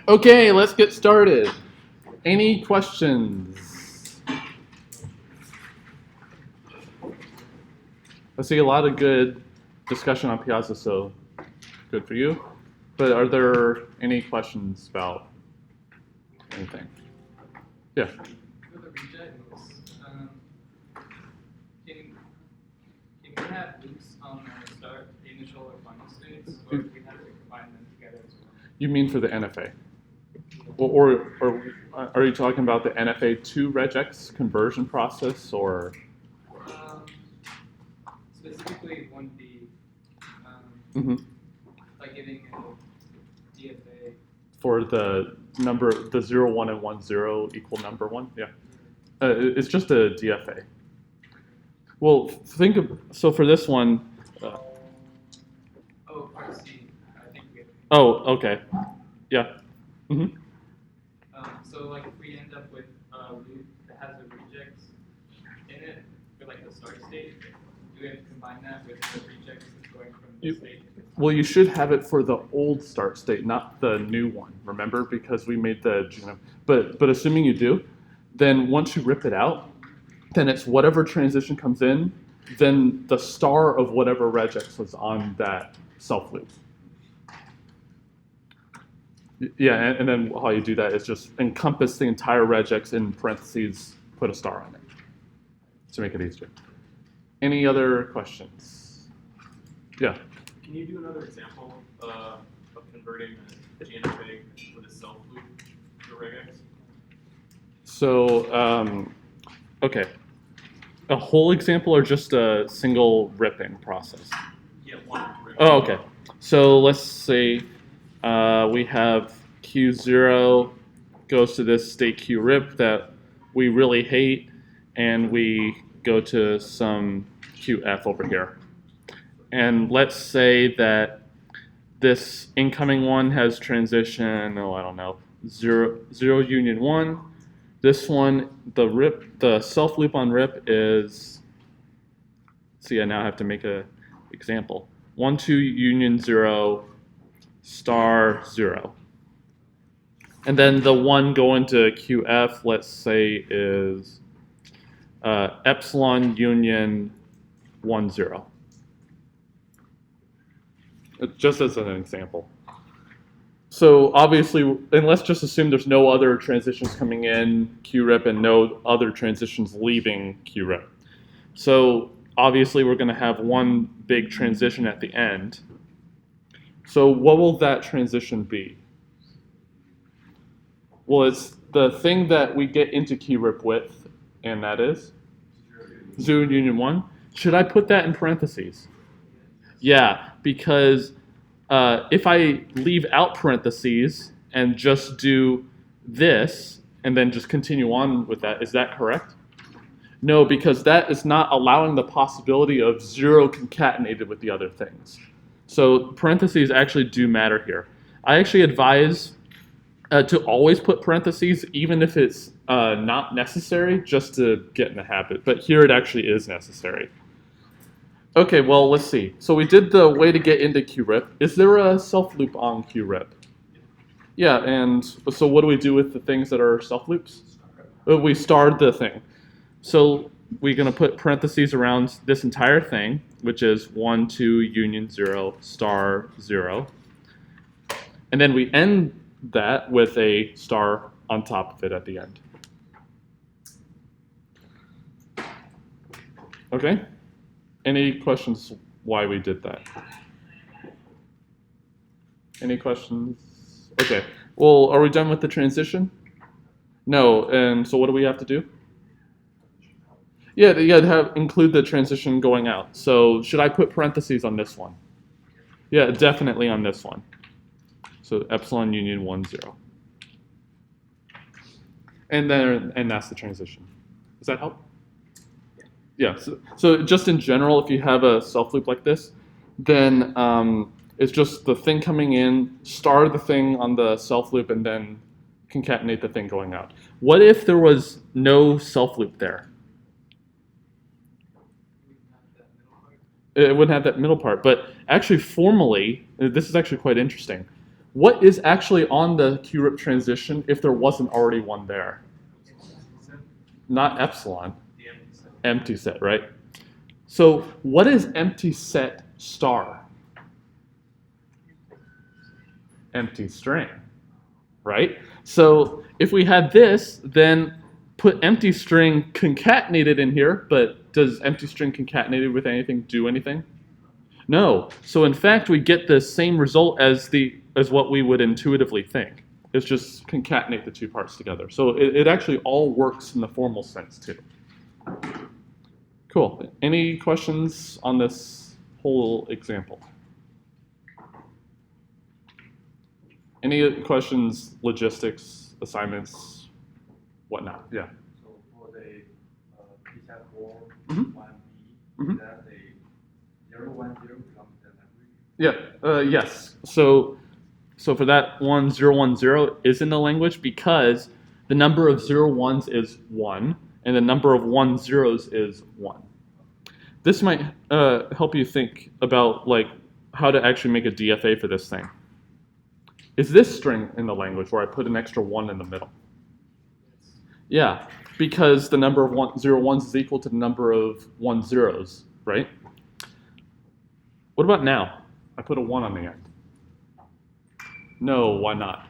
Okay, let's get started. Any questions? I see a lot of good discussion on Piazza, so good for you. But are there any questions about anything? Yeah. For the Regex, can we have loops on the start, the initial or final states, or do we have to combine them together as well? You mean for the NFA? Or are you talking about the NFA to Regex conversion process, or? Specifically 1B, like giving a DFA. For the number, the 0, 1, and 1, 0 equal number 1? Yeah. It's just a DFA. Well, think of, so for this one. Oh, part C, I think we have. Oh, okay. Yeah. Mm-hmm. So like if we end up with a loop that has a regex in it, for like the start state, do we have to combine that with the regex that's going from the state? Well, you should have it for the old start state, not the new one. Remember, because we made the genome. But assuming you do, then once you rip it out, then it's whatever transition comes in, then the star of whatever regex was on that self loop. Yeah, and then how you do that is just encompass the entire regex in parentheses, put a star on it to make it easier. Any other questions? Yeah. Can you do another example of converting a GNFA with a self loop to regex? So, okay. A whole example or just a single ripping process? Yeah, one rip. Oh, okay. So let's say we have Q0 goes to this state Q rip that we really hate, and we go to some QF over here. And let's say that this incoming one has transition, I don't know, 0 union 1. This one, the self loop on rip is, see, I now have to make an example. 1, 2 union 0 star 0. And then the one going to QF, let's say, is epsilon union 1, 0. Just as an example. So obviously, and let's just assume there's no other transitions coming in QRIP and no other transitions leaving QRIP. So obviously, we're going to have one big transition at the end. So what will that transition be? Well, it's the thing that we get into QRIP with, and that is 0 union 1. Should I put that in parentheses? Yeah, because if I leave out parentheses and just do this and then just continue on with that, is that correct? No, because that is not allowing the possibility of 0 concatenated with the other things. So parentheses actually do matter here. I actually advise to always put parentheses, even if it's not necessary, just to get in the habit. But here it actually is necessary. Okay, well, let's see. So we did the way to get into QRIP. Is there a self loop on QRIP? Yeah, and so what do we do with the things that are self loops? We starred the thing. So we're going to put parentheses around this entire thing, which is 1, 2, union 0, star 0. And then we end that with a star on top of it at the end. Okay? Any questions why we did that? Any questions? Okay. Well, are we done with the transition? No. And so what do we have to do? Yeah, include the transition going out. So should I put parentheses on this one? Yeah, definitely on this one. So epsilon union 1, 0. And that's the transition. Does that help? Yeah, so just in general, if you have a self loop like this, then it's just the thing coming in, star the thing on the self loop, and then concatenate the thing going out. What if there was no self loop there? It wouldn't have that middle part, but actually formally, this is actually quite interesting. What is actually on the QRIP transition if there wasn't already one there? Not epsilon. The empty set. Empty set, right? So what is empty set star? Empty string, right? So if we had this, then put empty string concatenated in here, but does empty string concatenated with anything do anything? No. So in fact, we get the same result as what we would intuitively think. It's just concatenate the two parts together. So it actually all works in the formal sense too. Cool. Any questions on this whole example? Any questions, logistics, assignments, whatnot? Yeah. So for the p-set 4, Mhm. 1b, Mhm. is that the 010 belongs to the language? Yeah. Yes. So for that 1010 is in the language because the number of 01s is 1 and the number of 10s is 1. This might help you think about like how to actually make a DFA for this thing. Is this string in the language where I put an extra 1 in the middle? Yeah, because the number of 01s is equal to the number of 10s, right? What about now? I put a 1 on the end. No, why not?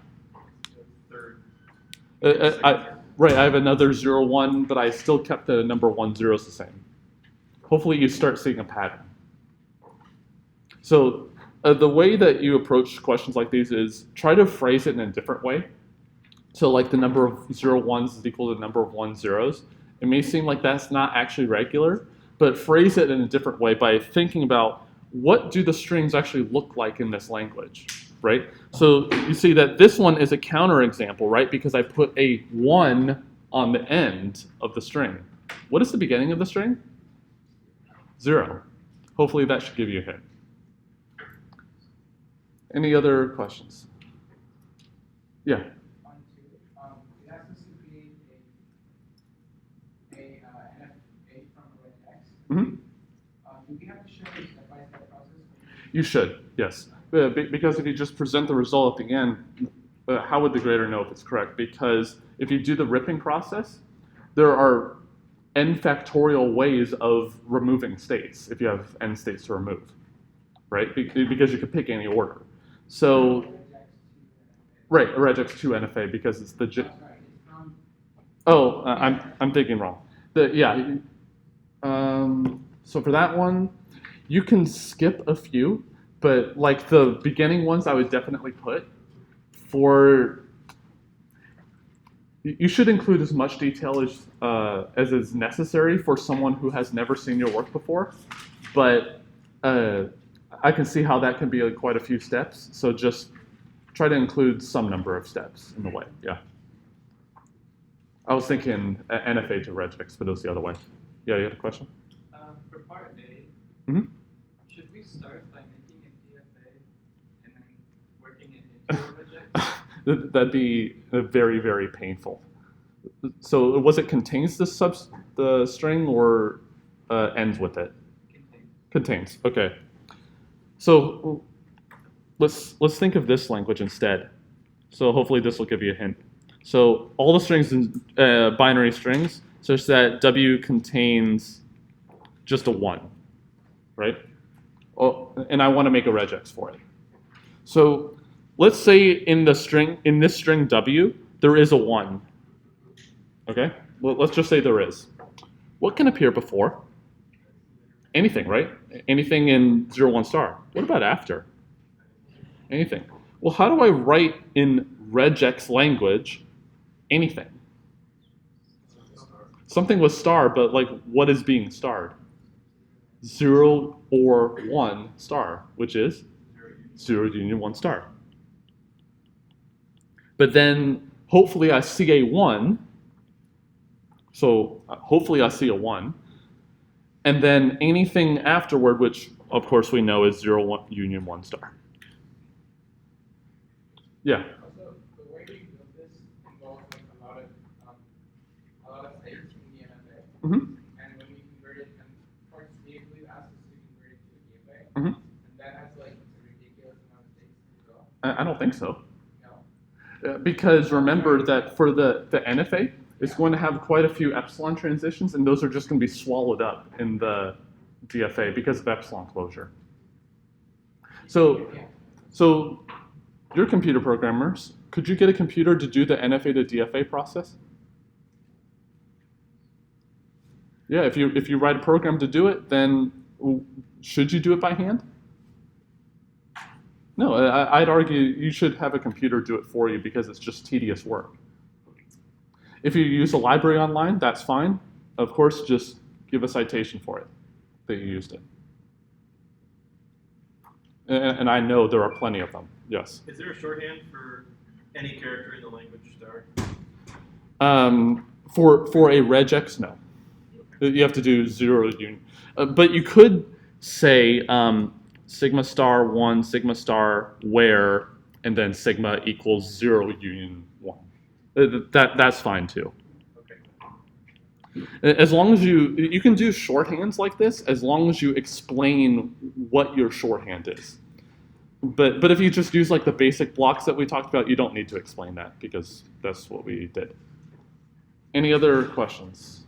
Third. Right, I have another 01, but I still kept the number 10s the same. Hopefully you start seeing a pattern. So the way that you approach questions like these is try to phrase it in a different way. So like the number of 01s is equal to the number of 10s. It may seem like that's not actually regular, but phrase it in a different way by thinking about what do the strings actually look like in this language, right? So you see that this one is a counterexample, right? Because I put a 1 on the end of the string. What is the beginning of the string? 0. Hopefully that should give you a hint. Any other questions? Yeah. On two, it asks us to create a NFA from Regex. Mm-hmm. Do we have to show a step-by-step process? You should, yes. Because if you just present the result at the end, how would the grader know if it's correct? Because if you do the ripping process, there are n factorial ways of removing states if you have n states to remove, right? Because you could pick any order. So, right, a regex to NFA because it's the... I'm thinking wrong. So for that one, you can skip a few, but like the beginning ones I would definitely put. You should include as much detail as is necessary for someone who has never seen your work before, but I can see how that can be quite a few steps, so just try to include some number of steps in the way, yeah. I was thinking NFA to regex, but it was the other way. Yeah, you had a question? For part A, Mm-hmm. should we start by making a DFA and then working it into a regex? That'd be very, very painful. So was it contains the string or ends with it? Contains, okay. So let's think of this language instead. So hopefully this will give you a hint. So all the strings in binary strings such that W contains just a 1, right? Oh, and I want to make a regex for it. So let's say in this string W, there is a 1. Okay? Well, let's just say there is. What can appear before? Anything, right? Anything in 0, 1 star. What about after? Anything. Well, how do I write in regex language anything? Something with star, but like what is being starred? 0 or 1 star, which is 0 union 1 star. But then hopefully I see a 1. So hopefully I see a 1. And then anything afterward, which of course we know is 0, 1 union 1 star. Yeah. Also, the way we build this involves like a lot of states in the NFA. Mm-hmm. And when we convert it, and parts basically asks us to convert it to a DFA, Mm-hmm. and that has like a ridiculous amount of states as well. I don't think so. No. Because remember that for the NFA, it's going to have quite a few epsilon transitions, and those are just going to be swallowed up in the DFA because of epsilon closure. So you're computer programmers. Could you get a computer to do the NFA to DFA process? Yeah, if you write a program to do it, then should you do it by hand? No, I'd argue you should have a computer do it for you because it's just tedious work. If you use a library online, that's fine. Of course, just give a citation for it that you used it. And I know there are plenty of them, yes. Is there a shorthand for any character in the language star? For a regex, no. You have to do 0 union. But you could say sigma star 1, sigma star where, and then sigma equals 0 union 1. That's fine too. Okay. As long as you can do shorthands like this, as long as you explain what your shorthand is. But if you just use like the basic blocks that we talked about, you don't need to explain that because that's what we did. Any other questions?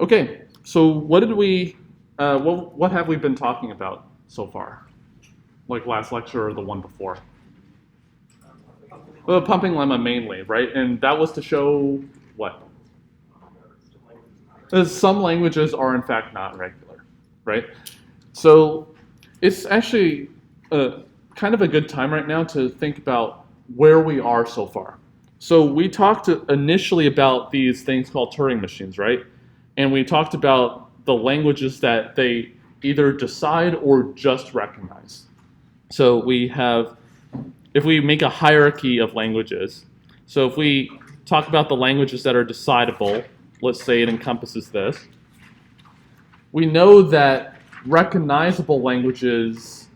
Okay, so what did we, what have we been talking about so far? Like last lecture or the one before? Well, pumping lemma mainly, right? And that was to show what? Some languages are in fact not regular, right? So it's actually kind of a good time right now to think about where we are so far. So we talked initially about these things called Turing machines, right? And we talked about the languages that they either decide or just recognize. So we have, if we make a hierarchy of languages, so if we talk about the languages that are decidable, let's say it encompasses this, we know that recognizable languages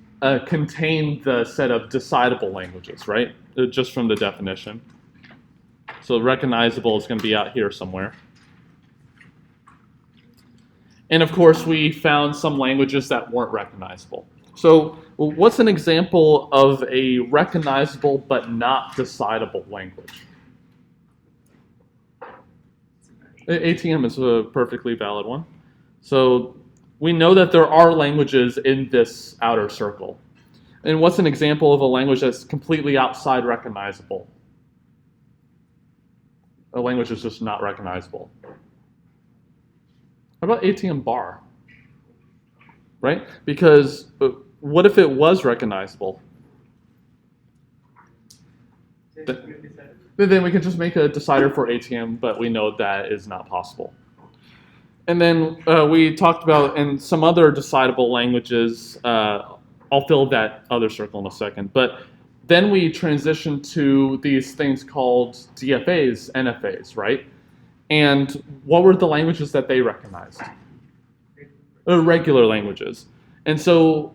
contain the set of decidable languages, right? Just from the definition. So recognizable is going to be out here somewhere. And of course, we found some languages that weren't recognizable. So what's an example of a recognizable but not decidable language? ATM is a perfectly valid one. So we know that there are languages in this outer circle. And what's an example of a language that's completely outside recognizable? A language is just not recognizable. How about ATM bar? Right? Because what if it was recognizable? Then we could just make a decider for ATM, but we know that is not possible. And then we talked about in some other decidable languages, I'll fill that other circle in a second, but then we transitioned to these things called DFAs, NFAs, right? And what were the languages that they recognized? Regular languages. And so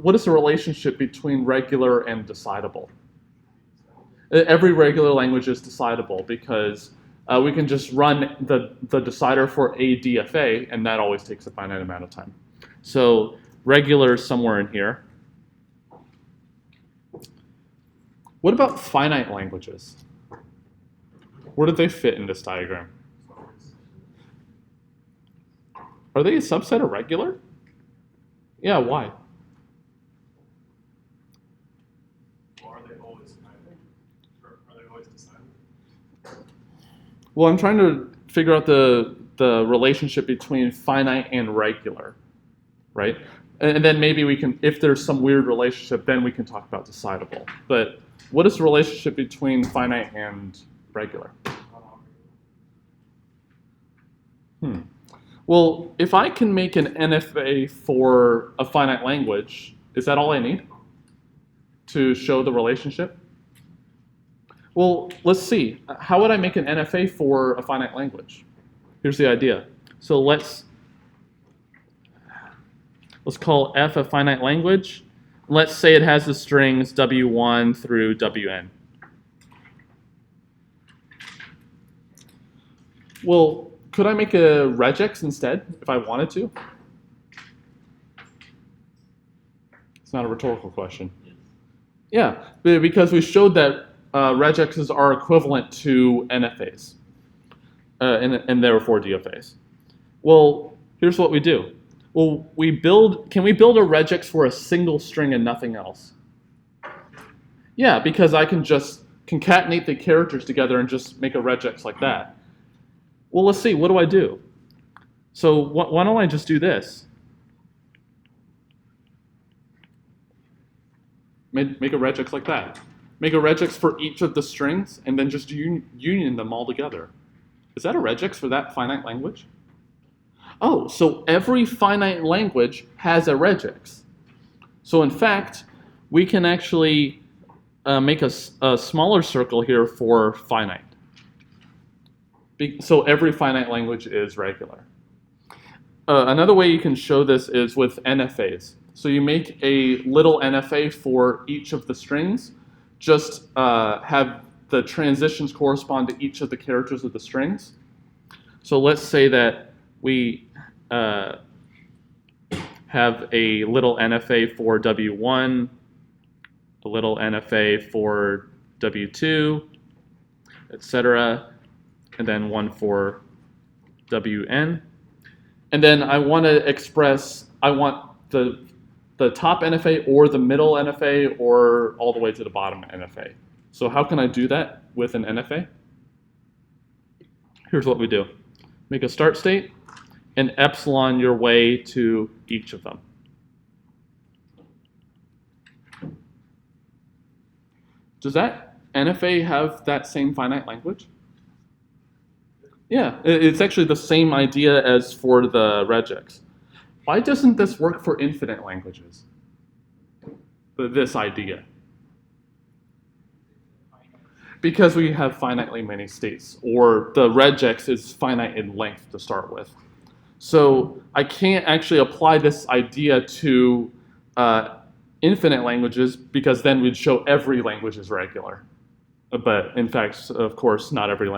what is the relationship between regular and decidable? Every regular language is decidable because we can just run the decider for a DFA, and that always takes a finite amount of time. So regular is somewhere in here. What about finite languages? Where do they fit in this diagram? Are they a subset of regular? Yeah, why? Or are they always finite? Or are they always decided? Well, I'm trying to figure out the relationship between finite and regular, right? And then maybe we can, if there's some weird relationship, then we can talk about decidable. But what is the relationship between finite and regular? Well, if I can make an NFA for a finite language, is that all I need to show the relationship? Well, let's see. How would I make an NFA for a finite language? Here's the idea. So let's call F a finite language. Let's say it has the strings W1 through Wn. Well, could I make a regex instead if I wanted to? It's not a rhetorical question. Yeah, because we showed that regexes are equivalent to NFAs, and therefore DFAs. Well, here's what we do. Well, can we build a regex for a single string and nothing else? Yeah, because I can just concatenate the characters together and just make a regex like that. Well, let's see, what do I do? So why don't I just do this? Make a regex like that. Make a regex for each of the strings and then just union them all together. Is that a regex for that finite language? Oh, so every finite language has a regex. So in fact, we can actually make a smaller circle here for finite. So every finite language is regular. Another way you can show this is with NFAs. So you make a little NFA for each of the strings. Just have the transitions correspond to each of the characters of the strings. So let's say that we have a little NFA for W1, a little NFA for W2, etc., and then one for Wn. And then I want to express, I want the top NFA or the middle NFA or all the way to the bottom NFA. So how can I do that with an NFA? Here's what we do. Make a start state and epsilon your way to each of them. Does that NFA have that same finite language? Yeah, it's actually the same idea as for the regex. Why doesn't this work for infinite languages? This idea. Because we have finitely many states, or the regex is finite in length to start with. So I can't actually apply this idea to infinite languages because then we'd show every language is regular. But in fact, of course, not every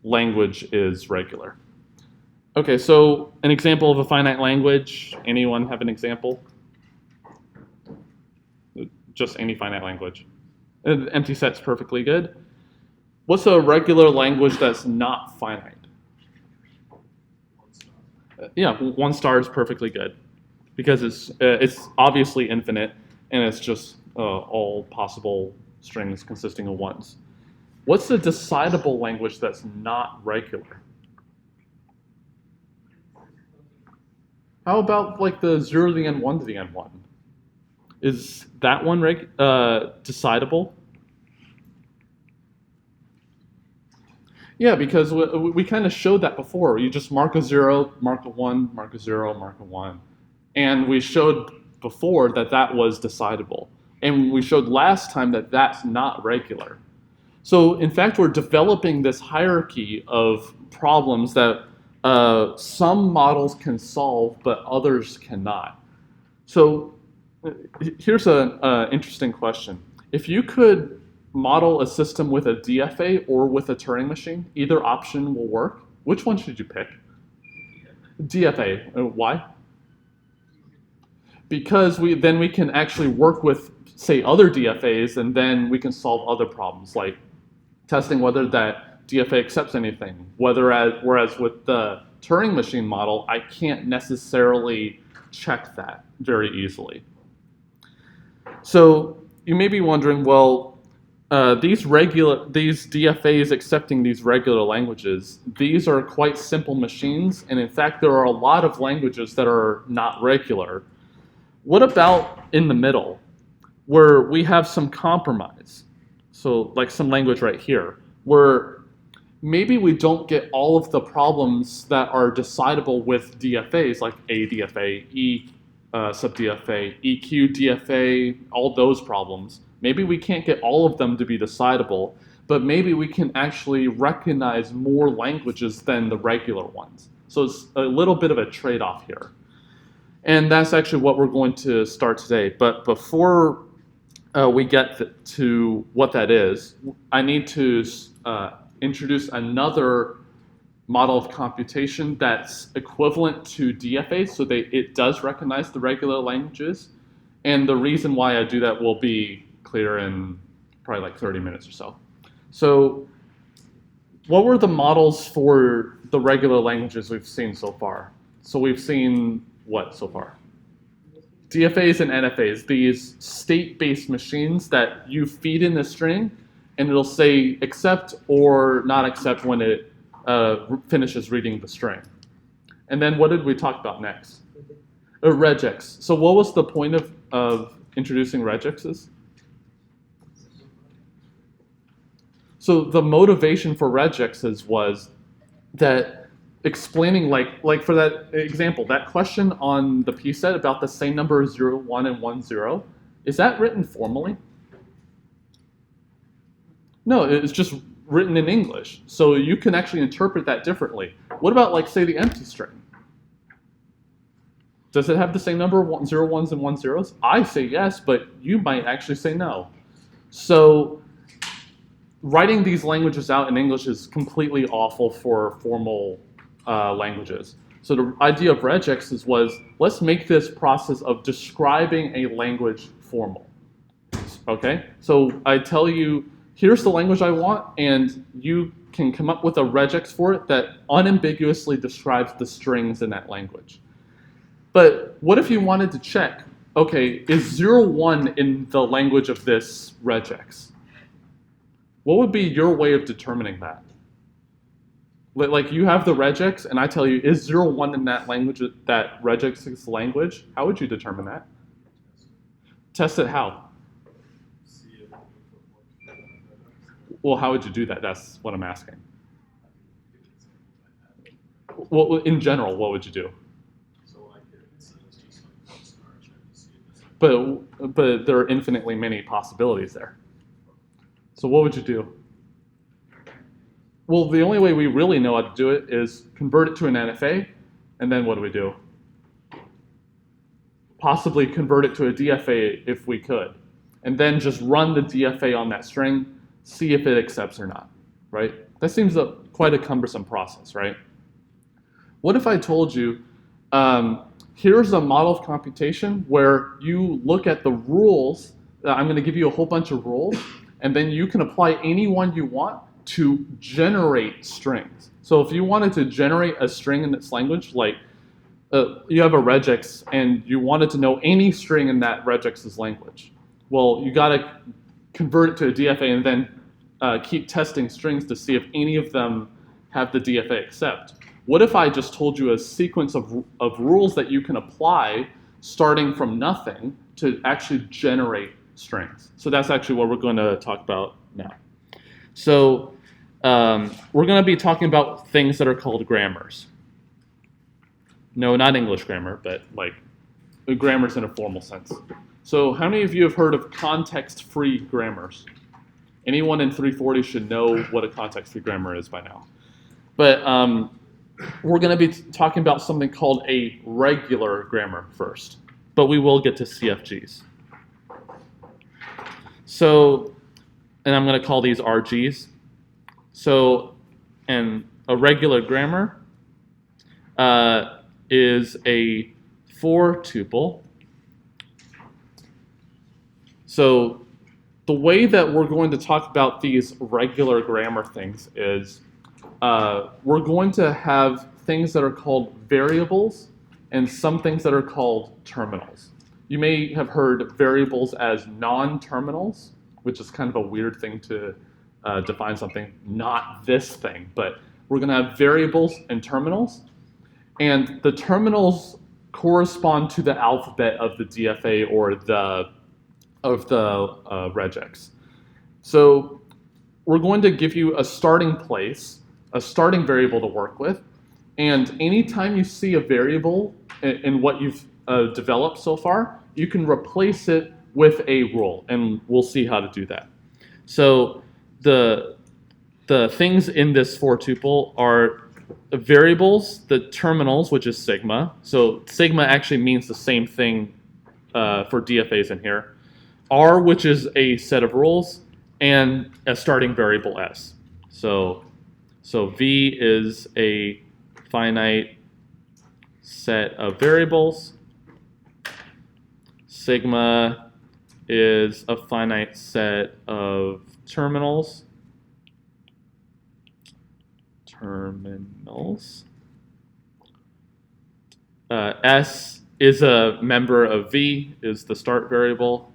language is regular. Okay, so an example of a finite language. Anyone have an example? Just any finite language. Empty set's perfectly good. What's a regular language that's not finite? Yeah, 1 star is perfectly good because it's obviously infinite and it's just all possible strings consisting of ones. What's a decidable language that's not regular? How about like the 0 to the n, 1 to the n1? Is that one decidable? Yeah, because we kind of showed that before. You just mark a 0, mark a 1, mark a 0, mark a 1. And we showed before that that was decidable. And we showed last time that that's not regular. So in fact, we're developing this hierarchy of problems that some models can solve, but others cannot. So here's an interesting question. If you could model a system with a DFA or with a Turing machine, either option will work. Which one should you pick? DFA. Why? Because then we can actually work with, say, other DFAs, and then we can solve other problems, like testing whether that DFA accepts anything. Whereas with the Turing machine model, I can't necessarily check that very easily. So you may be wondering, well, these DFAs accepting these regular languages, these are quite simple machines, and in fact, there are a lot of languages that are not regular. What about in the middle, where we have some compromise? So like some language right here, where maybe we don't get all of the problems that are decidable with DFAs, like A DFA, E sub DFA, EQ DFA, all those problems. Maybe we can't get all of them to be decidable, but maybe we can actually recognize more languages than the regular ones. So it's a little bit of a trade-off here. And that's actually what we're going to start today. But before we get to what that is, I need to introduce another model of computation that's equivalent to DFAs, so it does recognize the regular languages. And the reason why I do that will be clear in probably like 30 minutes or so. So what were the models for the regular languages we've seen so far? So we've seen what so far? DFAs and NFAs, these state-based machines that you feed in a string and it'll say accept or not accept when it finishes reading the string. And then what did we talk about next? Regex. So what was the point of introducing regexes? So the motivation for regexes was that explaining, like for that example, that question on the P set about the same number 0, 1, and 1, 0, is that written formally? No, it's just written in English. So you can actually interpret that differently. What about, like, say, the empty string? Does it have the same number of 0 1s and 1 0s? I say yes, but you might actually say no. So writing these languages out in English is completely awful for formal languages. So the idea of regexes was, let's make this process of describing a language formal. Okay? So I tell you, here's the language I want, and you can come up with a regex for it that unambiguously describes the strings in that language. But what if you wanted to check, okay, is 0, 1 in the language of this regex? What would be your way of determining that? Like, you have the regex, and I tell you, is 0, 1 in that language, that regex's language? How would you determine that? Test it how? Well, how would you do that? That's what I'm asking. Well, in general, what would you do? But there are infinitely many possibilities there. So what would you do? Well, the only way we really know how to do it is convert it to an NFA, and then what do we do? Possibly convert it to a DFA if we could, and then just run the DFA on that string, see if it accepts or not, right? That seems quite a cumbersome process, right? What if I told you, here's a model of computation where you look at the rules. I'm going to give you a whole bunch of rules, and then you can apply any one you want to generate strings. So if you wanted to generate a string in its language, like you have a regex and you wanted to know any string in that regex's language, well, you got to convert it to a DFA and then keep testing strings to see if any of them have the DFA accept. What if I just told you a sequence of rules that you can apply starting from nothing to actually generate strings? So that's actually what we're going to talk about now. So we're going to be talking about things that are called grammars. No, not English grammar, but like grammars in a formal sense. So how many of you have heard of context-free grammars? Anyone in 340 should know what a context-free grammar is by now. But we're going to be talking about something called a regular grammar first, but we will get to CFGs. So, and I'm going to call these RGs. So, and a regular grammar is a 4-tuple. So the way that we're going to talk about these regular grammar things is we're going to have things that are called variables and some things that are called terminals. You may have heard variables as non-terminals, which is kind of a weird thing to define something, not this thing, but we're going to have variables and terminals. And the terminals correspond to the alphabet of the DFA or the regex. So we're going to give you a starting place, a starting variable to work with, and anytime you see a variable in what you've developed so far, you can replace it with a rule, and we'll see how to do that. So the things in this 4-tuple are the variables, the terminals, which is sigma. So sigma actually means the same thing for DFAs in here. R, which is a set of rules, and a starting variable S. So So V is a finite set of variables. Sigma is a finite set of terminals. S is a member of V, is the start variable.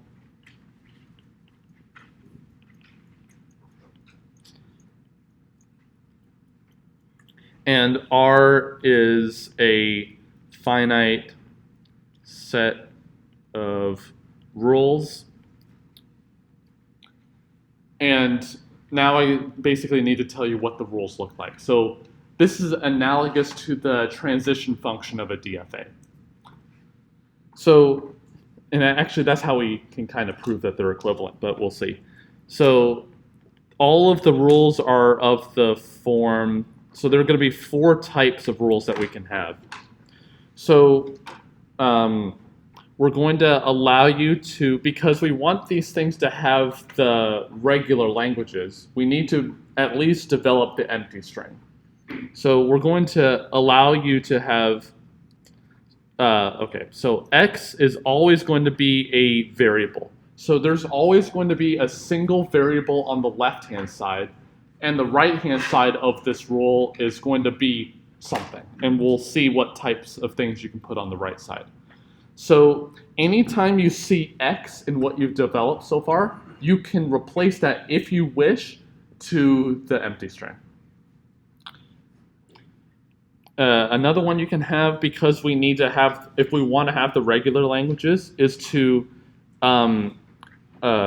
And R is a finite set of rules. And now I basically need to tell you what the rules look like. So this is analogous to the transition function of a DFA. So, and actually that's how we can kind of prove that they're equivalent, but we'll see. So all of the rules are of the form, so there are going to be 4 types of rules that we can have. So we're going to allow you to, because we want these things to have the regular languages, we need to at least develop the empty string. So we're going to allow you to have, okay, so X is always going to be a variable. So there's always going to be a single variable on the left-hand side, and the right-hand side of this rule is going to be something. And we'll see what types of things you can put on the right side. So anytime you see X in what you've developed so far, you can replace that, if you wish, to the empty string. Another one you can have, because we need to have, if we want to have the regular languages, is to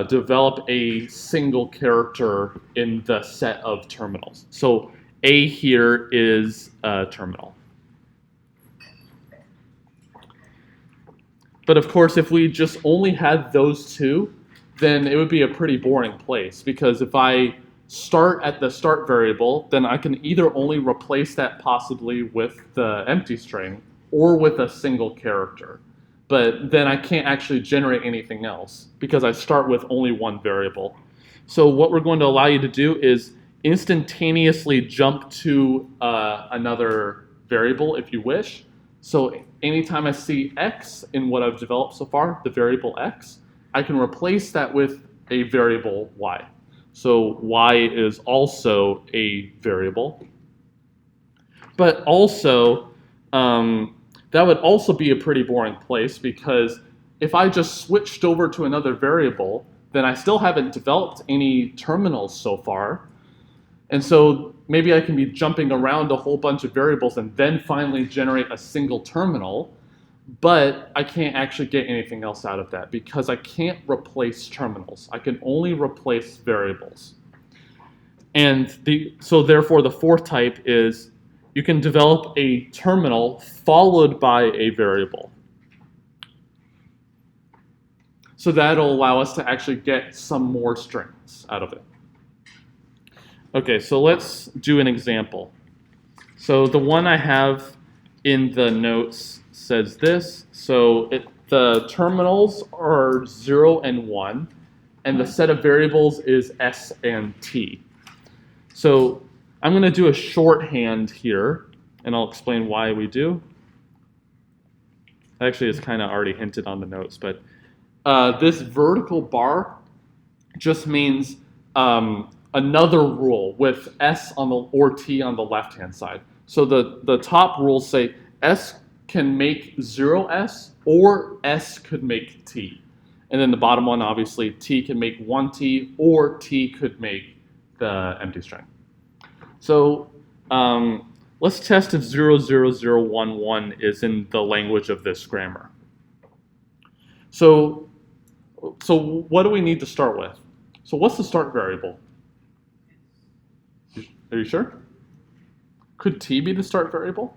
develop a single character in the set of terminals. So A here is a terminal. But of course, if we just only had those 2, then it would be a pretty boring place, because if I start at the start variable, then I can either only replace that possibly with the empty string or with a single character. But then I can't actually generate anything else because I start with only one variable. So what we're going to allow you to do is instantaneously jump to another variable if you wish. So anytime I see X in what I've developed so far, the variable X, I can replace that with a variable Y. So Y is also a variable. But also, that would also be a pretty boring place, because if I just switched over to another variable, then I still haven't developed any terminals so far. And so maybe I can be jumping around a whole bunch of variables and then finally generate a single terminal, but I can't actually get anything else out of that because I can't replace terminals. I can only replace variables. And so therefore the 4th type is you can develop a terminal followed by a variable. So that'll allow us to actually get some more strings out of it. Okay, so let's do an example. So the one I have in the notes says this. So the terminals are 0 and 1, and the set of variables is S and T. So I'm going to do a shorthand here, and I'll explain why we do. Actually, it's kind of already hinted on the notes, but this vertical bar just means another rule with S on the or T on the left-hand side. So the top rules say S can make 0S or S could make T. And then the bottom one, obviously, T can make 1T or T could make the empty string. So let's test if 00011 is in the language of this grammar. So what do we need to start with? So what's the start variable? Are you sure? Could T be the start variable?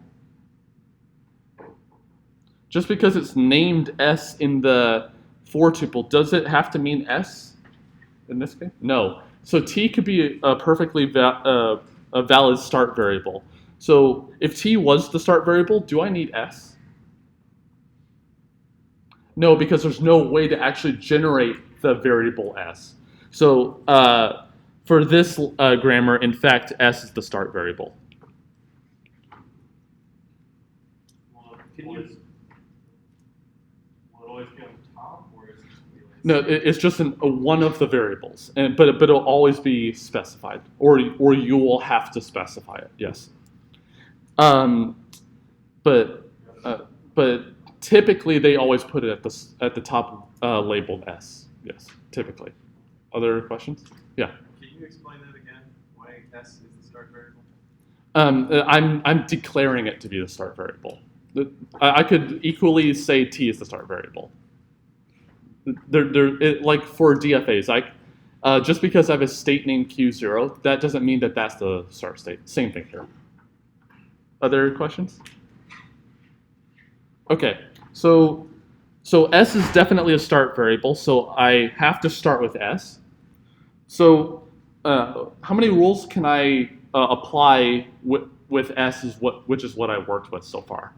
Just because it's named S in the for tuple, does it have to mean S in this case? No. So T could be a perfectly a valid start variable. So if T was the start variable, do I need S? No, because there's no way to actually generate the variable S. So For this grammar, in fact, s is the start variable. Will it always be on the top, or is it just be like No, it's just one of the variables, but it'll always be specified, or you will have to specify it. Yes. But typically they always put it at the top labeled s. Yes, typically. Other questions? Yeah. Can you explain that again? Why s is the start variable? I'm declaring it to be the start variable. I could equally say t is the start variable. Like for DFAs, just because I have a state named Q0, that doesn't mean that that's the start state. Same thing here. Other questions? Okay, so s is definitely a start variable, so I have to start with s. So how many rules can I apply with s, which is what I worked with so far?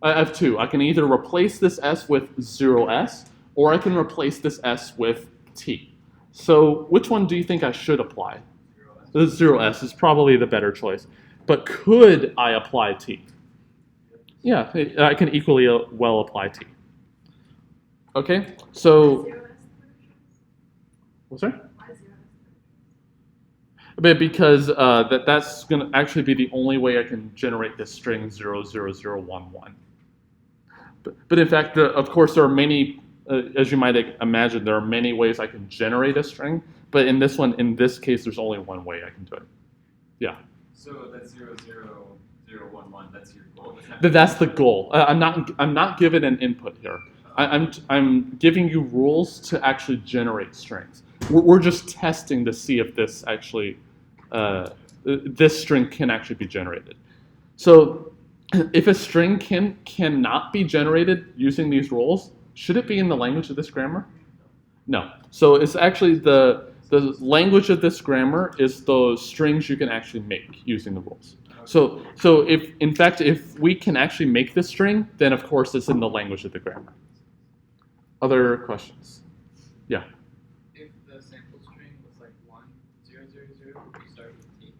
I have two. I can either replace this s with 0s, or I can replace this s with t. So which one do you think I should apply? The 0s is probably the better choice. But could I apply t? Yeah, I can equally well apply t. Okay, so... What's that? Because that's going to actually be the only way I can generate this string 00011. But in fact, of course, there are many, as you might imagine, there are many ways I can generate a string. But in this case, there's only one way I can do it. Yeah. So that's 00011. That's your goal. That's the goal. I'm not given an input here. I'm giving you rules to actually generate strings. We're just testing to see if this actually this string can actually be generated. So if a string cannot be generated using these rules, should it be in the language of this grammar? No. So it's actually the language of this grammar is those strings you can actually make using the rules. So if we can actually make this string, then of course it's in the language of the grammar. Other questions? Yeah. If the sample string was like 1, 0, 0, 0, would you start with t?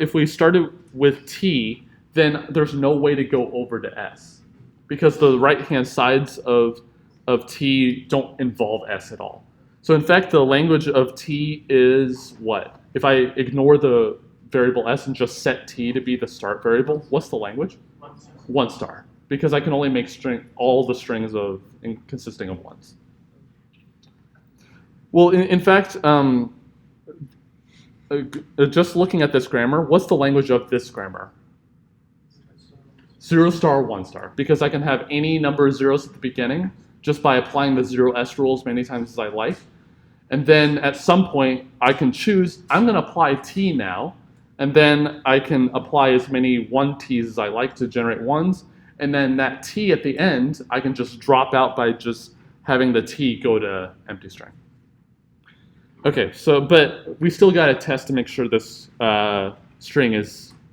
If we started with t, then there's no way to go over to s, because the right-hand sides of t don't involve s at all. So in fact, the language of t is what? If I ignore the variable s and just set t to be the start variable, what's the language? 1 star, because I can only make all the strings consisting of ones. Well, in fact, just looking at this grammar, what's the language of this grammar? 0 star, 1 star, because I can have any number of zeros at the beginning just by applying the 0s rule as many times as I like. And then at some point, I can choose, I'm going to apply t now, and then I can apply as many 1t's as I like to generate ones, and then that t at the end, I can just drop out by just having the t go to empty string. Okay, so, but we still got to test to make sure this string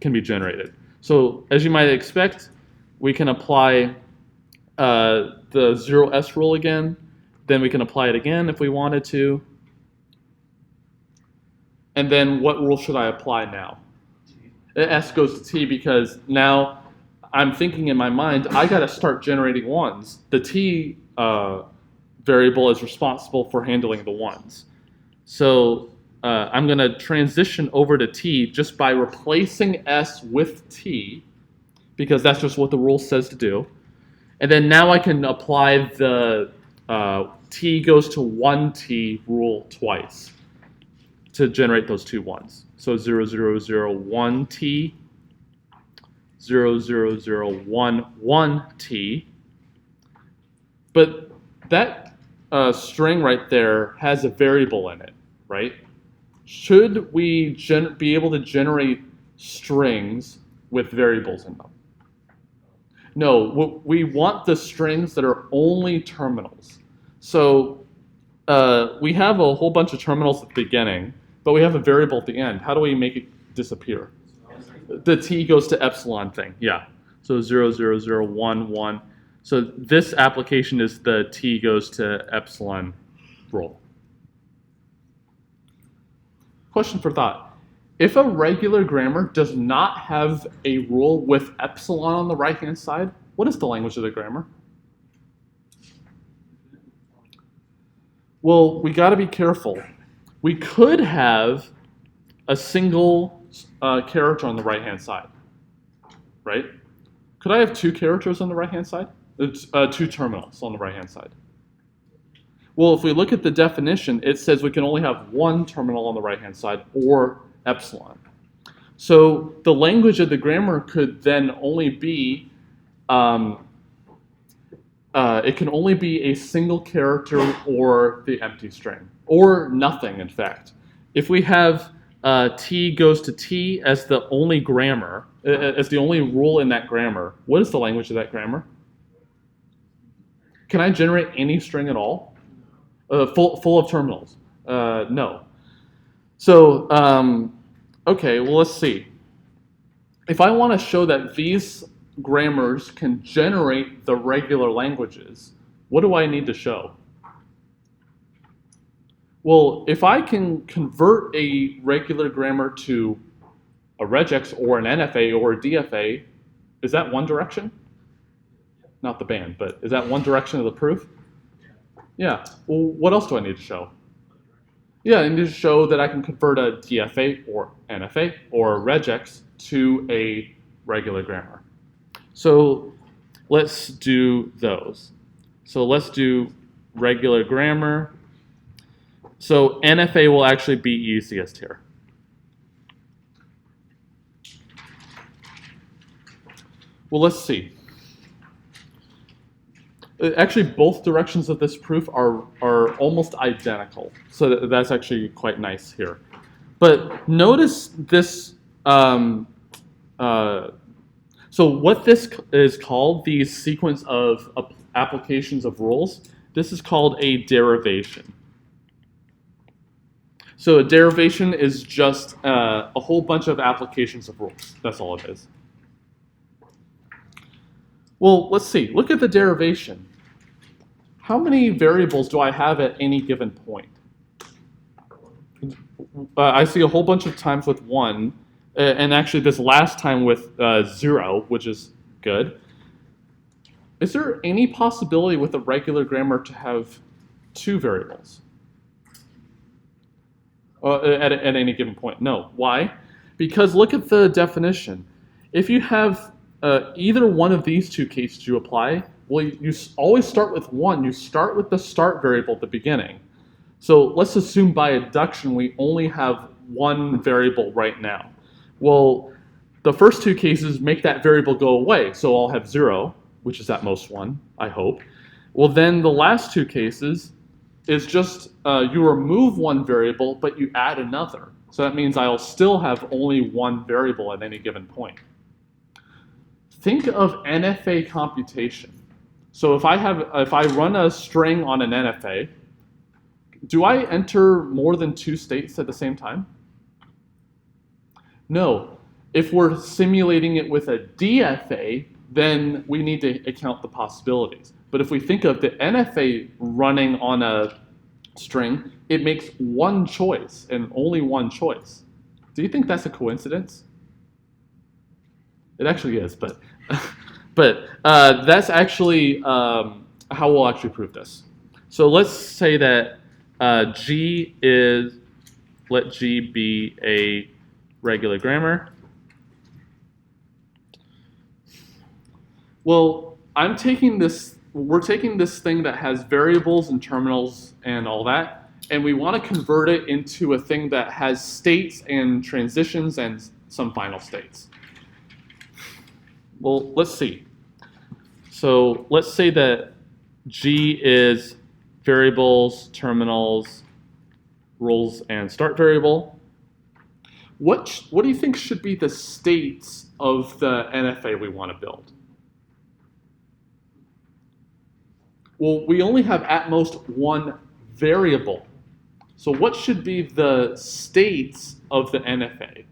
can be generated. So as you might expect, we can apply the 0s rule again. Then we can apply it again if we wanted to. And then what rule should I apply now? S goes to t because now I'm thinking in my mind, I got to start generating ones. The t variable is responsible for handling the ones. So I'm going to transition over to t just by replacing s with t, because that's just what the rule says to do. And then now I can apply the t goes to 1t rule twice to generate those two ones. So 00011t, 00011t. But that string right there has a variable in it, right? Should we be able to generate strings with variables in them? No, we want the strings that are only terminals. So we have a whole bunch of terminals at the beginning, but we have a variable at the end. How do we make it disappear? The t goes to epsilon thing, yeah. So 00011. So this application is the t goes to epsilon rule. question for thought. If a regular grammar does not have a rule with epsilon on the right-hand side, what is the language of the grammar? Well, we got to be careful. We could have a single character on the right-hand side, right? Could I have two characters on the right-hand side? It's two terminals on the right-hand side. Well, if we look at the definition, it says we can only have one terminal on the right-hand side or epsilon. So the language of the grammar could then only be, it can only be a single character or the empty string, or nothing, in fact. If we have T goes to T as the only grammar, as the only rule in that grammar, what is the language of that grammar? Can I generate any string at all? Full of terminals? No. So, okay, well, let's see. If I want to show that these grammars can generate the regular languages, what do I need to show? Well, if I can convert a regular grammar to a regex or an NFA or a DFA, is that one direction? Not the band, but is that one direction of the proof? Yeah. Well, what else do I need to show? Yeah, I need to show that I can convert a DFA or NFA or a regex to a regular grammar. So let's do those. So let's do regular grammar. So NFA will actually be easiest here. Well, let's see. Actually, both directions of this proof are almost identical. So that's actually quite nice here. But notice this. So what this is called, the sequence of applications of rules, this is called a derivation. So a derivation is just a whole bunch of applications of rules. That's all it is. Well, let's see. Look at the derivation. How many variables do I have at any given point? I see a whole bunch of times with 1, and actually this last time with 0, which is good. Is there any possibility with a regular grammar to have 2 variables at any given point? No. Why? Because look at the definition. If you have either one of these two cases you apply, well, you always start with 1. You start with the start variable at the beginning. So let's assume by induction we only have 1 variable right now. Well, the first 2 cases make that variable go away, so I'll have 0, which is at most 1, I hope. Well, then the last 2 cases is just you remove 1 variable, but you add another. So that means I'll still have only 1 variable at any given point. Think of NFA computation. So if I run a string on an NFA, do I enter more than 2 states at the same time? No. If we're simulating it with a DFA, then we need to account the possibilities. But if we think of the NFA running on a string, it makes 1 choice and only 1 choice. Do you think that's a coincidence? It actually is, but that's actually how we'll actually prove this. So let's say that let G be a regular grammar. Well, we're taking this thing that has variables and terminals and all that, and we want to convert it into a thing that has states and transitions and some final states. Well, let's see. So let's say that G is variables, terminals, rules, and start variable. What do you think should be the states of the NFA we want to build? Well, we only have at most 1 variable. So what should be the states of the NFA?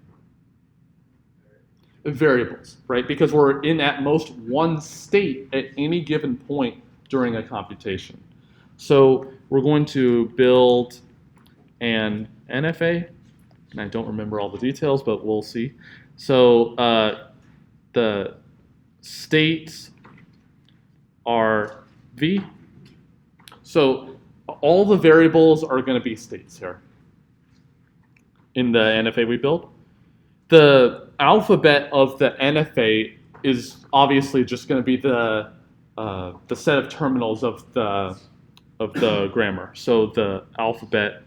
Variables, right? Because we're in at most 1 state at any given point during a computation. So we're going to build an NFA. And I don't remember all the details, but we'll see. So the states are V. So all the variables are going to be states here in the NFA we build. The alphabet of the NFA is obviously just going to be the set of terminals of the grammar. So the alphabet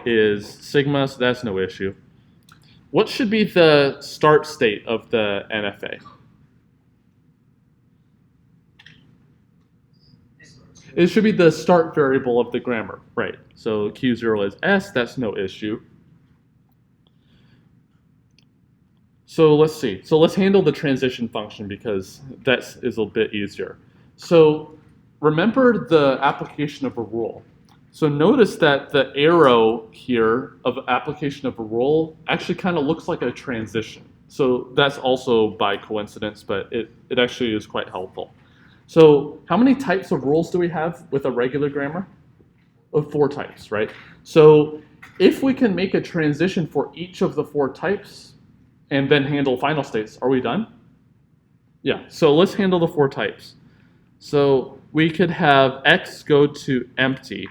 is sigma, so that's no issue. What should be the start state of the NFA? It should be the start variable of the grammar, right? So Q0 is S, that's no issue. So let's see. So let's handle the transition function because that is a bit easier. So remember the application of a rule. So notice that the arrow here of application of a rule actually kind of looks like a transition. So that's also by coincidence, but it actually is quite helpful. So how many types of rules do we have with a regular grammar? 4 types, right? So if we can make a transition for each of the 4 types and then handle final states, are we done? Yeah, so let's handle the 4 types. So we could have X go to empty.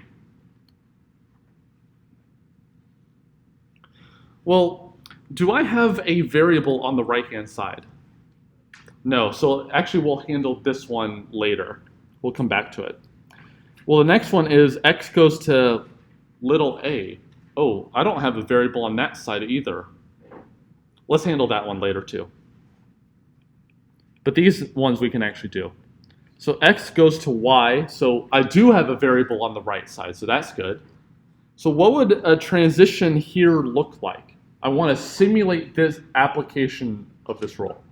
Well, do I have a variable on the right-hand side? No, so actually we'll handle this one later. We'll come back to it. Well, the next one is X goes to little a. Oh, I don't have a variable on that side either. Let's handle that one later too. But these ones we can actually do. So X goes to Y, so I do have a variable on the right side, so that's good. So what would a transition here look like? I want to simulate this application of this rule.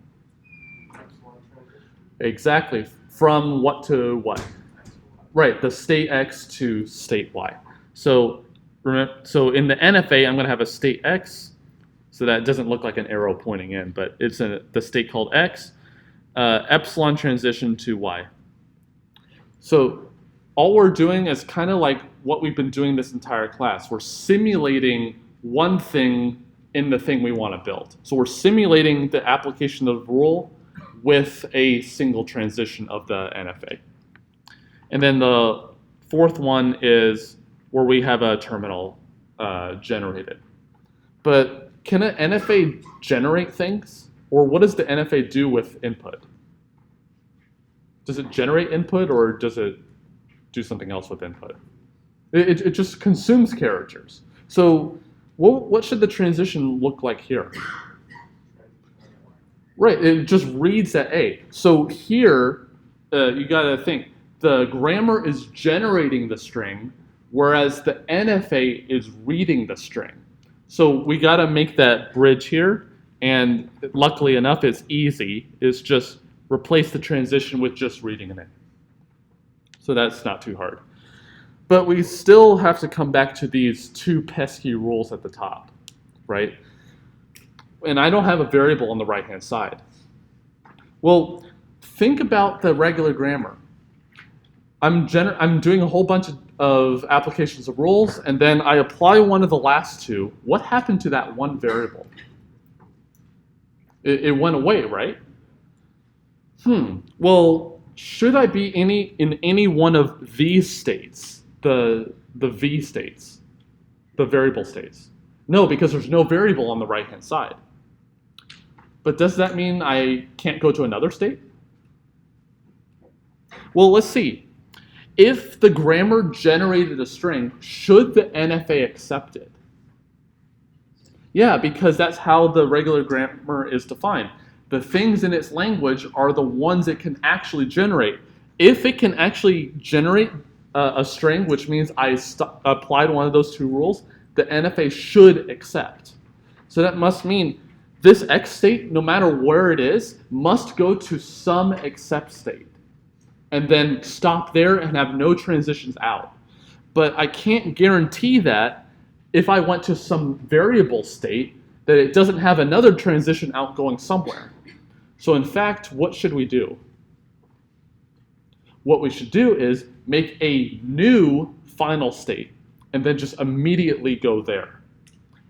Exactly. From what to what? Right, the state X to state Y. So in the NFA, I'm going to have a state X. So that doesn't look like an arrow pointing in, but it's the state called X. Epsilon transition to Y. So all we're doing is kind of like what we've been doing this entire class. We're simulating one thing in the thing we want to build. So we're simulating the application of the rule with a single transition of the NFA. And then the 4th one is where we have a terminal generated. But can an NFA generate things? Or what does the NFA do with input? Does it generate input or does it do something else with input? It just consumes characters. So what should the transition look like here? Right, it just reads at A. So here, you gotta think, the grammar is generating the string, whereas the NFA is reading the string. So we gotta make that bridge here, and luckily enough, it's easy. It's just replace the transition with just reading an A. So that's not too hard. But we still have to come back to these 2 pesky rules at the top, right? And I don't have a variable on the right-hand side. Well, think about the regular grammar. I'm doing a whole bunch of applications of rules, and then I apply one of the last 2. What happened to that one variable? It went away, right? Well, should I be in any one of these states, the V states, the variable states? No, because there's no variable on the right-hand side. But does that mean I can't go to another state? Well, let's see. If the grammar generated a string, should the NFA accept it? Yeah, because that's how the regular grammar is defined. The things in its language are the ones it can actually generate. If it can actually generate a string, which means I applied one of those 2 rules, the NFA should accept. So that must mean this X state, no matter where it is, must go to some accept state and then stop there and have no transitions out. But I can't guarantee that if I went to some variable state that it doesn't have another transition out going somewhere. So in fact, what should we do? What we should do is make a new final state and then just immediately go there.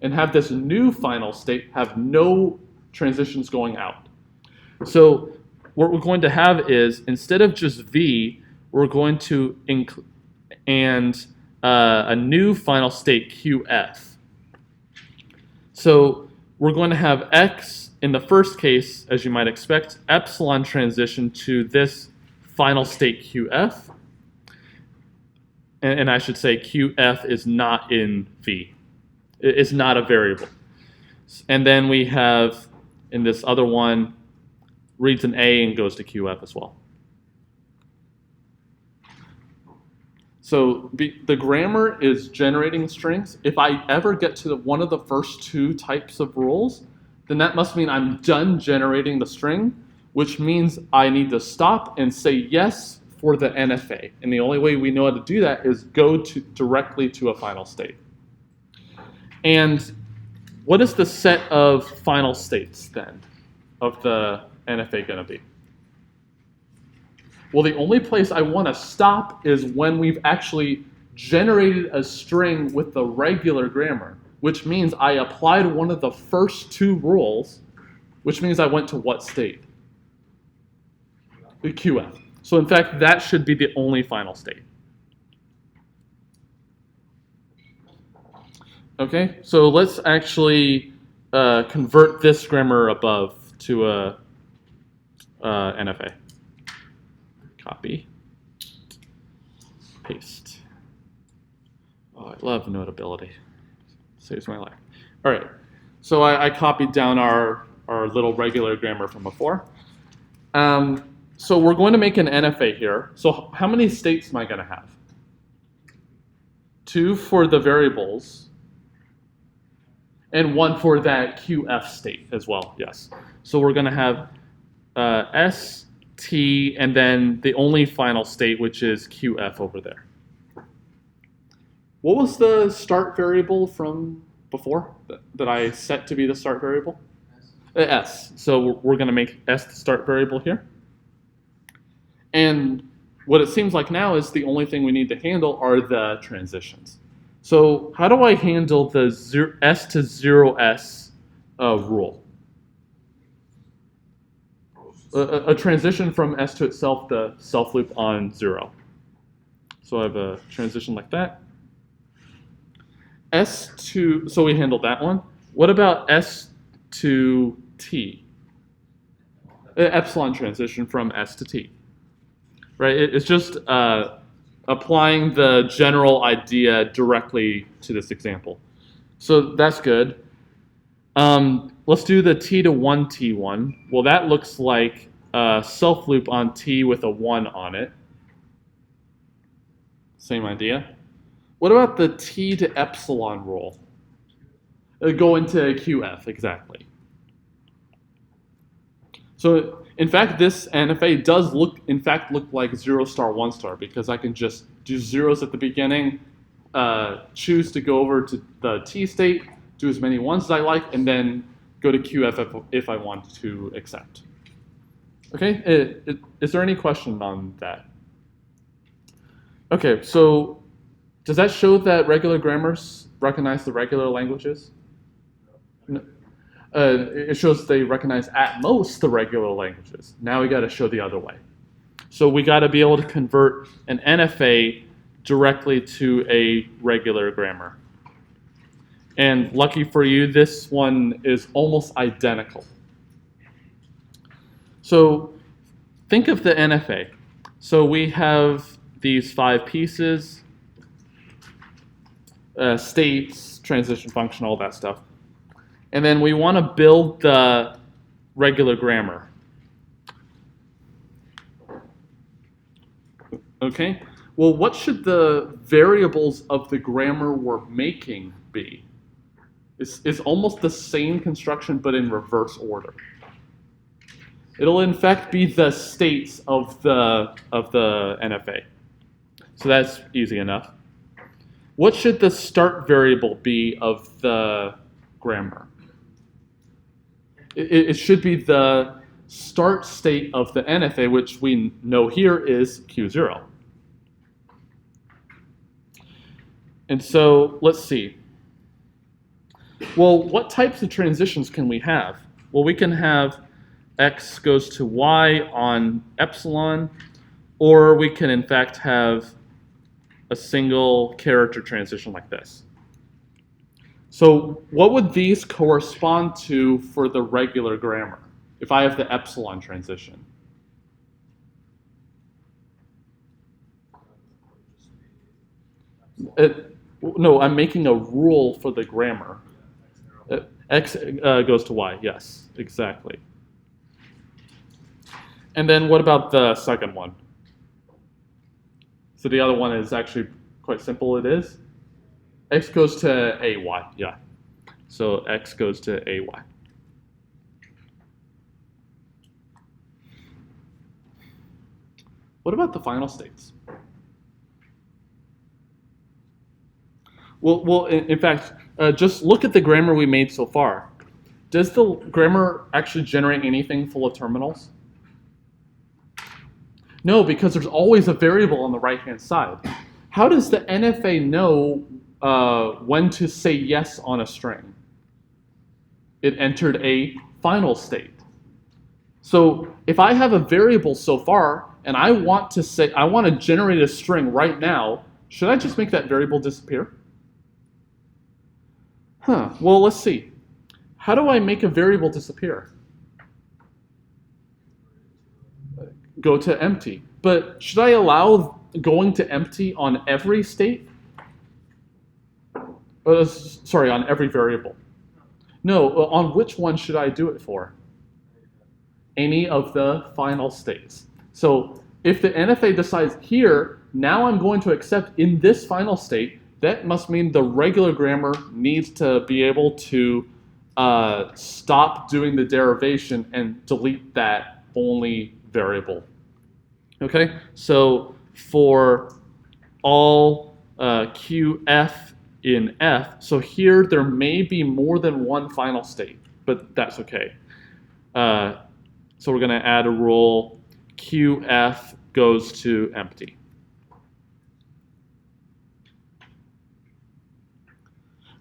and have this new final state have no transitions going out. So what we're going to have is, instead of just V, we're going to include a new final state QF. So we're going to have X, in the first case, as you might expect, epsilon transition to this final state QF. And I should say QF is not in V. It's not a variable. And then we have, in this other one, reads an A and goes to QF as well. So the grammar is generating strings. If I ever get to one of the first two types of rules, then that must mean I'm done generating the string, which means I need to stop and say yes for the NFA. And the only way we know how to do that is go directly to a final state. And what is the set of final states then of the NFA going to be? Well, the only place I want to stop is when we've actually generated a string with the regular grammar, which means I applied one of the first two rules, which means I went to what state? The QF. So in fact, that should be the only final state. Okay, so let's actually convert this grammar above to a NFA. Copy, paste. Oh, I love notability. Saves my life. All right, so I copied down our little regular grammar from before. So we're going to make an NFA here. So how many states am I going to have? 2 for the variables, and 1 for that QF state as well, yes. So we're going to have S, T, and then the only final state, which is QF over there. What was the start variable from before that I set to be the start variable? S. So we're going to make S the start variable here. And what it seems like now is the only thing we need to handle are the transitions. So how do I handle the S to 0S rule? A transition from S to itself, the self loop on 0. So I have a transition like that. S to, so we handled that one. What about S to T? Epsilon transition from S to T. Right, it's just applying the general idea directly to this example. So that's good. Let's do the T to 1 T1. Well, that looks like a self loop on T with a 1 on it. Same idea. What about the T to epsilon rule? Go into QF, exactly. So in fact, this NFA does look like 0 star 1 star, because I can just do zeros at the beginning, choose to go over to the T state, do as many ones as I like, and then go to QF if I want to accept. Okay, is there any question on that? Okay, so does that show that regular grammars recognize the regular languages? No. It shows they recognize at most the regular languages. Now we got to show the other way. So we got to be able to convert an NFA directly to a regular grammar. And lucky for you, this one is almost identical. So think of the NFA. So we have these 5 pieces, states, transition function, all that stuff. And then we want to build the regular grammar. Okay? Well, what should the variables of the grammar we're making be? It's almost the same construction, but in reverse order. It'll in fact be the states of the NFA. So that's easy enough. What should the start variable be of the grammar? It should be the start state of the NFA, which we know here is Q0. And so let's see. Well, what types of transitions can we have? Well, we can have x goes to y on epsilon, or we can in fact have a single character transition like this. So what would these correspond to for the regular grammar if I have the epsilon transition? No, I'm making a rule for the grammar. X goes to y, yes, exactly. And then what about the second one? So the other one is actually quite simple, it is. X goes to AY, yeah. So X goes to AY. What about the final states? Well, in fact, just look at the grammar we made so far. Does the grammar actually generate anything full of terminals? No, because there's always a variable on the right-hand side. How does the NFA know when to say yes on a string? It entered a final state. So if I have a variable so far and I want to generate a string right now, should I just make that variable disappear? Well, let's see. How do I make a variable disappear? Go to empty. But should I allow going to empty on every state? Sorry, on every variable. No, on which one should I do it for? Any of the final states. So if the NFA decides here, now I'm going to accept in this final state, that must mean the regular grammar needs to be able to stop doing the derivation and delete that only variable. Okay, so for all QF in F, so here there may be more than one final state, but that's okay. So we're going to add a rule, QF goes to empty.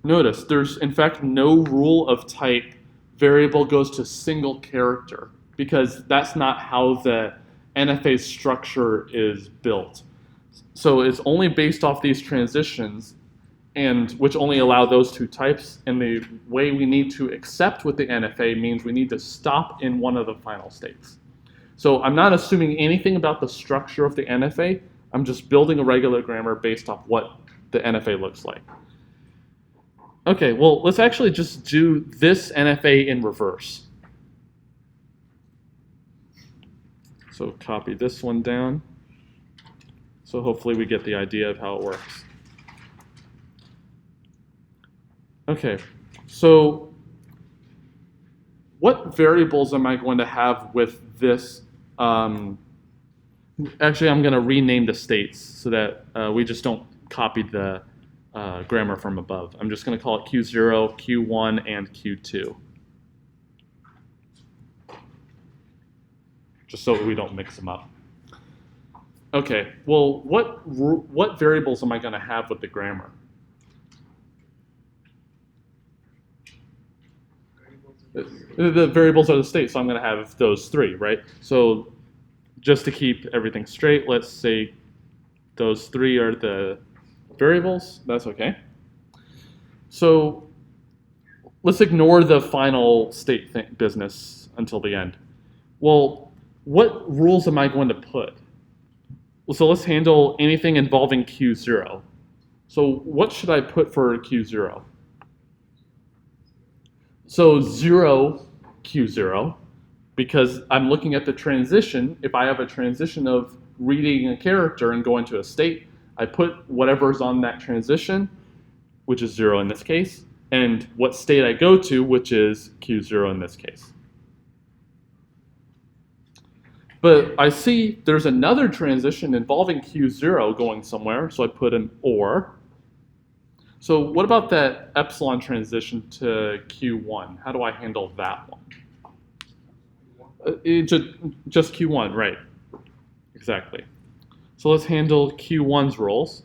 Notice there's in fact no rule of type variable goes to single character because that's not how the NFA structure is built. So it's only based off these transitions and which only allow those two types, and the way we need to accept with the NFA means we need to stop in one of the final states. So I'm not assuming anything about the structure of the NFA, I'm just building a regular grammar based off what the NFA looks like. Okay, well, let's actually just do this NFA in reverse. So copy this one down. So hopefully we get the idea of how it works. Okay, so what variables am I going to have with this? Actually, I'm going to rename the states so that we just don't copy the grammar from above. I'm just going to call it Q0, Q1, and Q2. Just so we don't mix them up. Okay, well, what variables am I going to have with the grammar? The variables are the states, so I'm going to have those three, right? So just to keep everything straight, let's say those three are the variables. That's okay. So let's ignore the final state business until the end. Well, what rules am I going to put? Well, so let's handle anything involving Q0. So what should I put for Q0? So 0 Q0, because I'm looking at the transition. If I have a transition of reading a character and going to a state, I put whatever's on that transition, which is 0 in this case, and what state I go to, which is Q0 in this case. But I see there's another transition involving Q0 going somewhere, so I put an OR. So what about that epsilon transition to Q1? How do I handle that one? Just Q1, right. Exactly. So let's handle Q1's roles.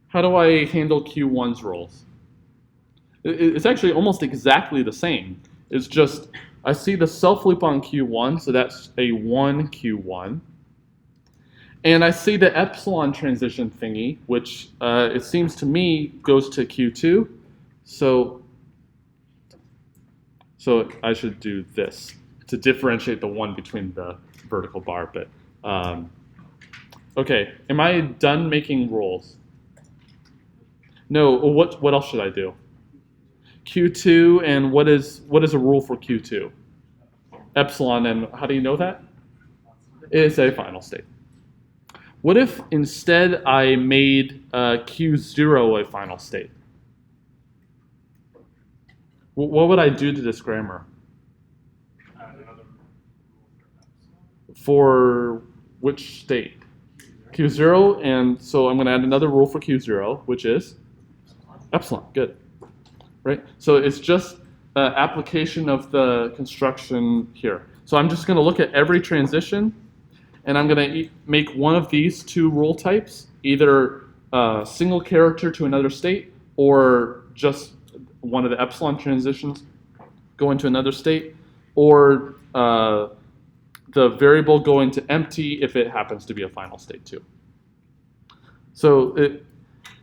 How do I handle Q1's roles? It's actually almost exactly the same. It's just, I see the self loop on Q1, so that's a 1 Q1. And I see the epsilon transition thingy, which it seems to me goes to Q2. So I should do this to differentiate the 1 between the vertical bar. But okay, am I done making rules? No, what else should I do? Q2, and what is a rule for Q2? Epsilon, and how do you know that? It's a final state. What if instead I made Q0 a final state? What would I do to this grammar? For which state? Q0, and so I'm going to add another rule for Q0, which is epsilon. Good. Right? So it's just application of the construction here. So I'm just going to look at every transition, and I'm going to make one of these two rule types, either a single character to another state, or just one of the epsilon transitions go into another state, or the variable going to empty if it happens to be a final state too. So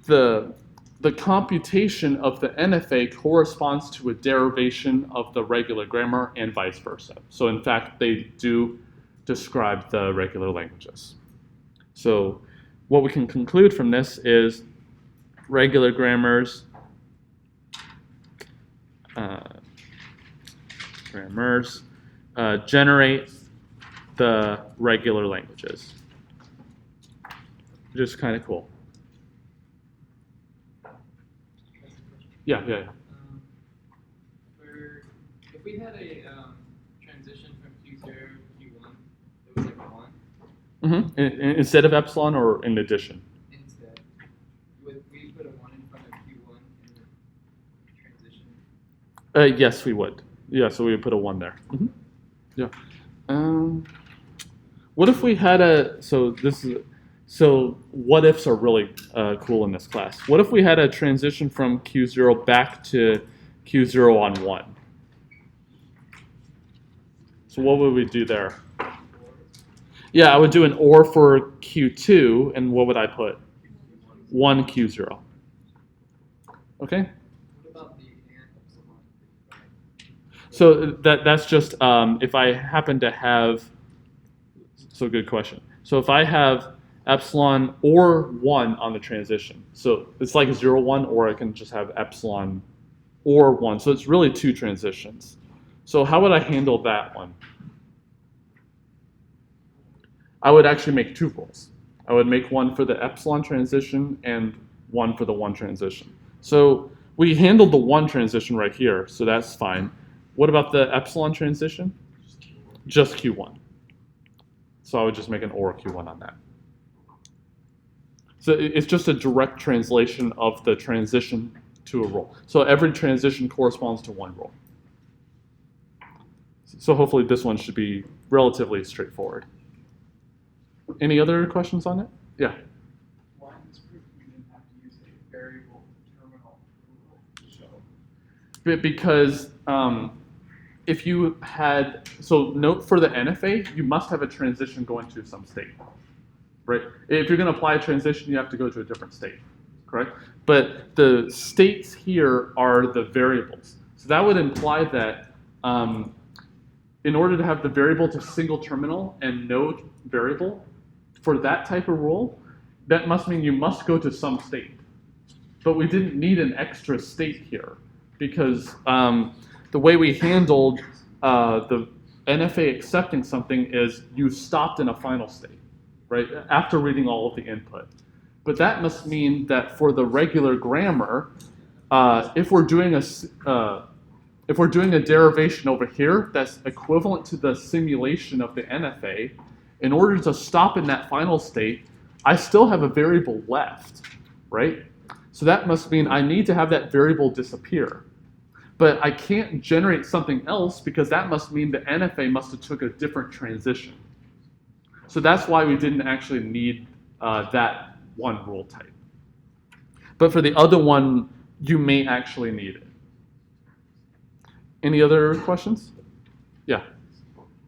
the computation of the NFA corresponds to a derivation of the regular grammar and vice versa. So in fact, they do describe the regular languages. So what we can conclude from this is regular grammars generate the regular languages, which is kind of cool. Yeah. If we had a transition from Q0 to Q1, it was like a 1. Mm-hmm. Instead of epsilon or in addition? Instead, would we put a 1 in front of Q1 in the transition? Yes, we would. Yeah, so we would put a 1 there. Mm-hmm. Yeah. What if we had so what ifs are really cool in this class. What if we had a transition from Q0 back to Q0 on 1? So what would we do there? Yeah, I would do an OR for Q2, and what would I put? 1 Q0. Okay? What about the and epsilon? So that's just if I happen to have, so good question. So if I have epsilon or 1 on the transition, so it's like 0, 1, or I can just have epsilon or 1. So it's really 2 transitions. So how would I handle that one? I would actually make 2 rules. I would make one for the epsilon transition and one for the 1 transition. So we handled the 1 transition right here, so that's fine. What about the epsilon transition? Just Q1. So I would just make an OR Q1 on that. So it's just a direct translation of the transition to a rule. So every transition corresponds to 1 rule. So hopefully this one should be relatively straightforward. Any other questions on it? Yeah. Why in this proof we didn't have to use a variable terminal rule to show? Because if you had, so note for the NFA, you must have a transition going to some state, right? If you're going to apply a transition, you have to go to a different state, correct? But the states here are the variables. So that would imply that in order to have the variable to single terminal and no variable, for that type of rule, that must mean you must go to some state. But we didn't need an extra state here because the way we handled the NFA accepting something is you stopped in a final state, right? After reading all of the input. But that must mean that for the regular grammar, if we're doing a derivation over here that's equivalent to the simulation of the NFA, in order to stop in that final state, I still have a variable left, right? So that must mean I need to have that variable disappear. But I can't generate something else because that must mean the NFA must have took a different transition. So that's why we didn't actually need that 1 rule type. But for the other one, you may actually need it. Any other questions? Yeah.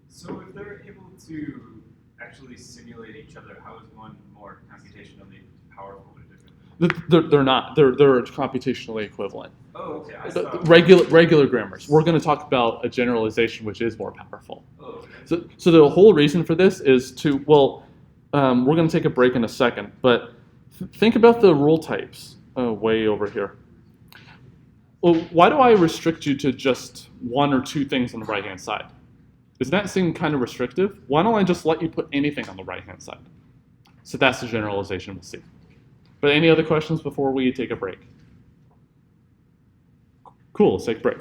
So if they're able to actually simulate each other, how is one more computationally powerful or different? They're not. They're computationally equivalent. Oh, okay. I thought. Regular grammars. We're going to talk about a generalization which is more powerful. Oh, okay. So the whole reason for this is to, well, we're going to take a break in a second, but think about the rule types way over here. Well, why do I restrict you to just one or two things on the right-hand side? Does that seem kind of restrictive? Why don't I just let you put anything on the right-hand side? So that's the generalization we'll see. But any other questions before we take a break? Cool, let's take a break.